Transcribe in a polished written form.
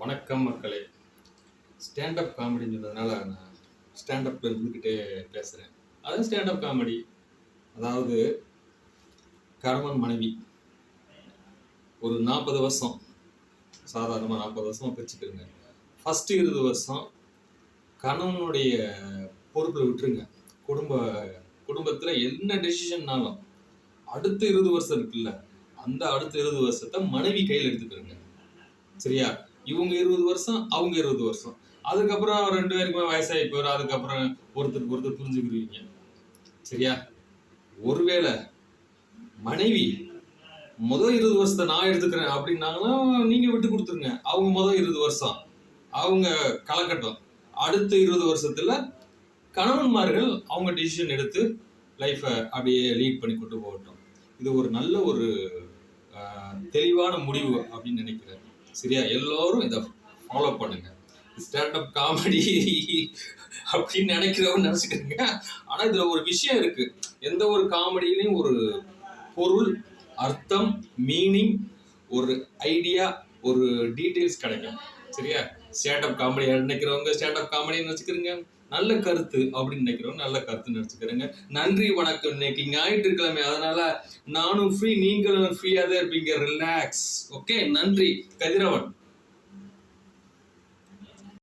வணக்கம் மக்களே. ஸ்டாண்டப் காமெடின்றதுனால நான் ஸ்டாண்டப்ல இருந்துக்கிட்டே பேசுகிறேன். அது ஸ்டாண்டப் காமெடி. அதாவது கணவன் மனைவி ஒரு 40 வருஷம், சாதாரணமாக 40 வருஷமாக பிரிச்சுக்கிறேங்க. ஃபஸ்ட்டு 20 வருஷம் கணவனுடைய பொறுப்பில் விட்டுருங்க. குடும்பத்தில் என்ன டெசிஷன்னாலும் அடுத்த 20 வருஷம் இருக்குல்ல, அந்த அடுத்த 20 வருஷத்தை மனைவி கையில் எடுத்துக்கிறேங்க. சரியா? இவங்க 20 வருஷம், அவங்க 20 வருஷம். அதுக்கப்புறம் 2 பேருக்குமே வயசாகி போயிடும். அதுக்கப்புறம் ஒருத்தருக்கு ஒருத்தர் புரிஞ்சுக்கிடுவீங்க. சரியா? ஒருவேளை மனைவி முதல் 20 வருஷத்தை நான் எடுத்துக்கிறேன் அப்படின்னாங்கன்னா நீங்க விட்டு கொடுத்துருங்க. அவங்க முதல் 20 வருஷம் அவங்க கலக்கட்டும். அடுத்த 20 வருஷத்துல கணவன்மார்கள் அவங்க டிசிஷன் எடுத்து லைஃபை அப்படியே லீட் பண்ணி கொண்டு போகட்டும். இது ஒரு நல்ல ஒரு தெளிவான முடிவு அப்படின்னு நினைக்கிறேன். சரியா? எல்லோரும் இதை ஃபாலோ பண்ணுங்க. ஸ்டாண்டப் காமெடி அப்படின்னு நினைக்கிறவங்க நினைச்சுக்கிறீங்க. ஆனா இதுல ஒரு விஷயம் இருக்கு. எந்த ஒரு காமெடியிலையும் ஒரு பொருள், அர்த்தம், மீனிங், ஒரு ஐடியா, ஒரு டீட்டெயில்ஸ் கிடைக்கும். சரியா? ஸ்டாண்டப் காமெடி நினைக்கிறவங்க ஸ்டாண்டப் காமெடின்னு நினைச்சுக்கிறீங்க. நல்ல கருத்து அப்படின்னு நினைக்கிறவங்க நல்ல கருத்து நினைச்சுக்கிறேங்க. நன்றி, வணக்கம். இன்னைக்கு ஞாயிற்றுக்கிழமை, அதனால நானும் ஃப்ரீ, நீங்களும் ஃப்ரீயா தான் இருப்பீங்க. ரிலாக்ஸ். ஓகே, நன்றி. கதிரவன்.